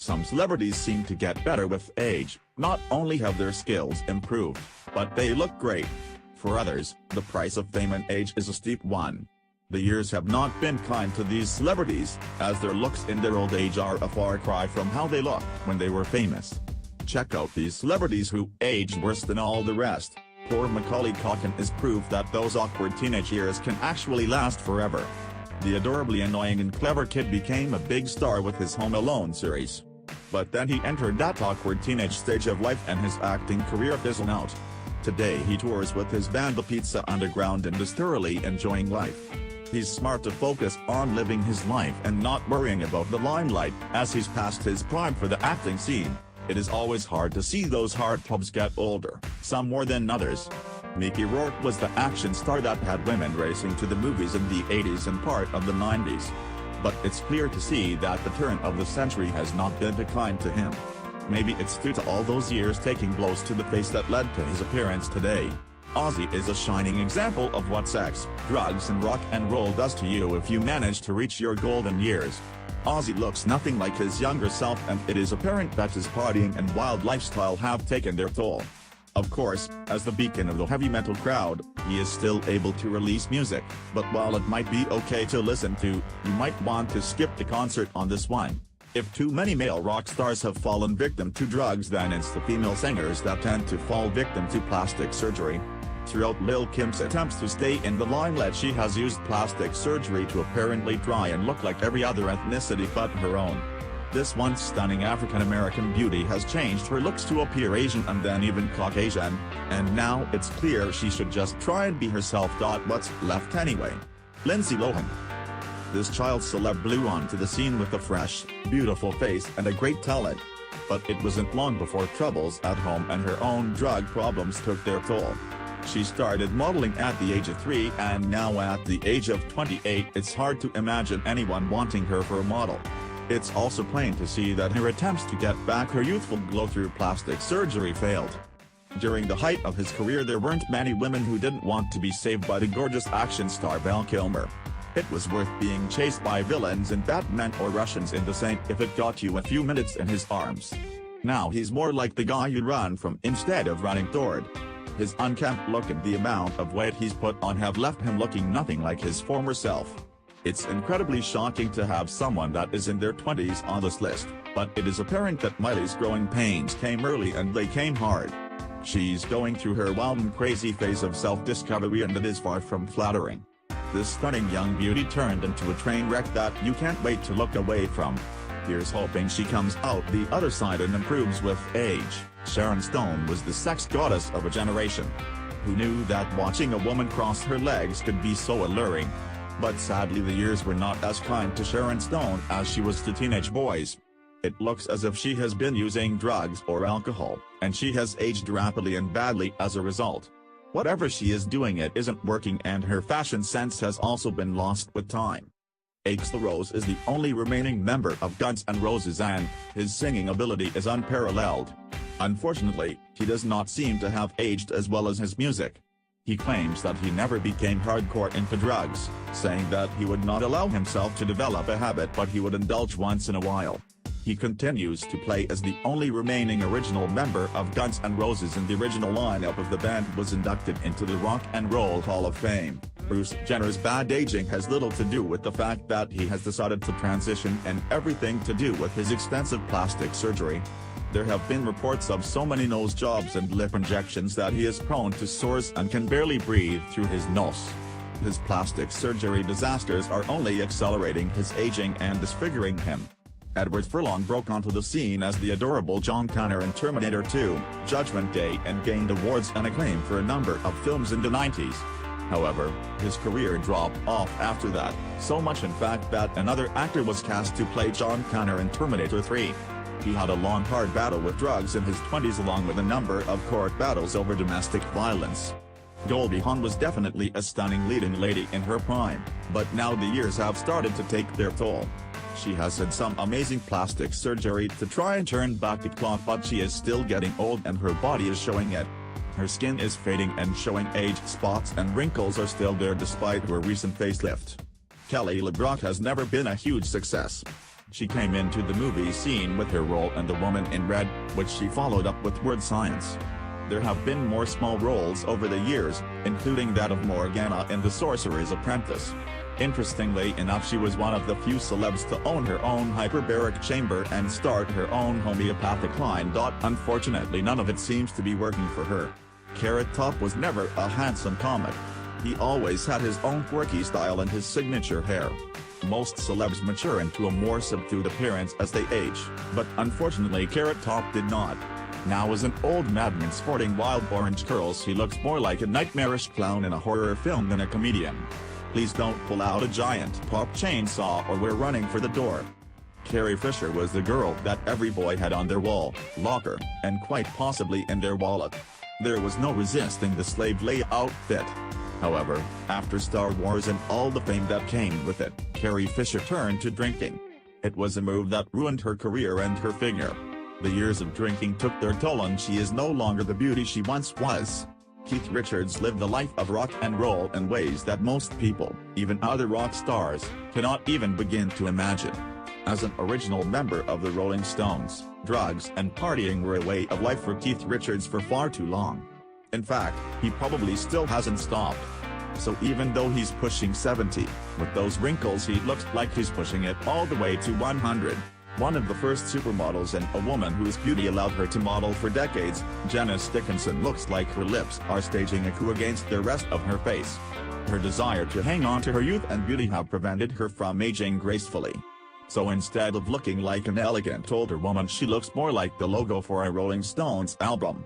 Some celebrities seem to get better with age. Not only have their skills improved, but they look great. For others, the price of fame and age is a steep one. The years have not been kind to these celebrities, as their looks in their old age are a far cry from how they looked when they were famous. Check out these celebrities who aged worse than all the rest. Poor Macaulay Culkin is proof that those awkward teenage years can actually last forever. The adorably annoying and clever kid became a big star with his Home Alone series. But then he entered that awkward teenage stage of life and his acting career fizzled out. Today he tours with his band The Pizza Underground and is thoroughly enjoying life. He's smart to focus on living his life and not worrying about the limelight, as he's past his prime for the acting scene. It is always hard to see those heartthrobs get older, some more than others. Mickey Rourke was the action star that had women racing to the movies in the 80s and part of the 90s. But it's clear to see that the turn of the century has not been kind to him. Maybe it's due to all those years taking blows to the face that led to his appearance today. Ozzy is a shining example of what sex, drugs and rock and roll does to you if you manage to reach your golden years. Ozzy looks nothing like his younger self, and it is apparent that his partying and wild lifestyle have taken their toll. Of course, as the beacon of the heavy metal crowd, he is still able to release music, but while it might be okay to listen to, you might want to skip the concert on this one. If too many male rock stars have fallen victim to drugs, then it's the female singers that tend to fall victim to plastic surgery. Throughout Lil' Kim's attempts to stay in the limelight, she has used plastic surgery to apparently try and look like every other ethnicity but her own. This once stunning African-American beauty has changed her looks to appear Asian and then even Caucasian, and now it's clear she should just try and be herself. What's left anyway? Lindsay Lohan. This child celeb blew onto the scene with a fresh, beautiful face and a great talent. But it wasn't long before troubles at home and her own drug problems took their toll. She started modeling at the age of 3 and now at the age of 28 it's hard to imagine anyone wanting her for a model. It's also plain to see that her attempts to get back her youthful glow through plastic surgery failed. During the height of his career there weren't many women who didn't want to be saved by the gorgeous action star Val Kilmer. It was worth being chased by villains in Batman or Russians in the Saint if it got you a few minutes in his arms. Now he's more like the guy you run from instead of running toward. His unkempt look and the amount of weight he's put on have left him looking nothing like his former self. It's incredibly shocking to have someone that is in their 20s on this list, but it is apparent that Miley's growing pains came early and they came hard. She's going through her wild and crazy phase of self-discovery and it is far from flattering. This stunning young beauty turned into a train wreck that you can't wait to look away from. Here's hoping she comes out the other side and improves with age. Sharon Stone was the sex goddess of a generation. Who knew that watching a woman cross her legs could be so alluring? But sadly the years were not as kind to Sharon Stone as she was to teenage boys. It looks as if she has been using drugs or alcohol, and she has aged rapidly and badly as a result. Whatever she is doing, it isn't working, and her fashion sense has also been lost with time. Axl Rose is the only remaining member of Guns N' Roses and his singing ability is unparalleled. Unfortunately, he does not seem to have aged as well as his music. He claims that he never became hardcore into drugs, saying that he would not allow himself to develop a habit but he would indulge once in a while. He continues to play as the only remaining original member of Guns N' Roses, and the original lineup of the band was inducted into the Rock and Roll Hall of Fame. Bruce Jenner's bad aging has little to do with the fact that he has decided to transition and everything to do with his extensive plastic surgery. There have been reports of so many nose jobs and lip injections that he is prone to sores and can barely breathe through his nose. His plastic surgery disasters are only accelerating his aging and disfiguring him. Edward Furlong broke onto the scene as the adorable John Connor in Terminator 2, Judgment Day, and gained awards and acclaim for a number of films in the 90s. However, his career dropped off after that, so much in fact that another actor was cast to play John Connor in Terminator 3. He had a long hard battle with drugs in his 20s along with a number of court battles over domestic violence. Goldie Hawn was definitely a stunning leading lady in her prime, but now the years have started to take their toll. She has had some amazing plastic surgery to try and turn back the clock, but she is still getting old and her body is showing it. Her skin is fading and showing age, spots and wrinkles are still there despite her recent facelift. Kelly LeBrock has never been a huge success. She came into the movie scene with her role in The Woman in Red, which she followed up with Word Science. There have been more small roles over the years, including that of Morgana in The Sorcerer's Apprentice. Interestingly enough, she was one of the few celebs to own her own hyperbaric chamber and start her own homeopathic line. Unfortunately, none of it seems to be working for her. Che.ck was never a handsome comic. He always had his own quirky style and his signature hair. Most celebs mature into a more subdued appearance as they age, but unfortunately Che.ck did not. Now as an old madman sporting wild orange curls, he looks more like a nightmarish clown in a horror film than a comedian. Please don't pull out a giant pop chainsaw or we're running for the door. Carrie Fisher was the girl that every boy had on their wall, locker, and quite possibly in their wallet. There was no resisting the slave lay outfit. However, after Star Wars and all the fame that came with it, Carrie Fisher turned to drinking. It was a move that ruined her career and her figure. The years of drinking took their toll and she is no longer the beauty she once was. Keith Richards lived the life of rock and roll in ways that most people, even other rock stars, cannot even begin to imagine. As an original member of the Rolling Stones, drugs and partying were a way of life for Keith Richards for far too long. In fact, he probably still hasn't stopped. So even though he's pushing 70, with those wrinkles he looks like he's pushing it all the way to 100. One of the first supermodels and a woman whose beauty allowed her to model for decades, Janice Dickinson looks like her lips are staging a coup against the rest of her face. Her desire to hang on to her youth and beauty have prevented her from aging gracefully. So instead of looking like an elegant older woman, she looks more like the logo for a Rolling Stones album.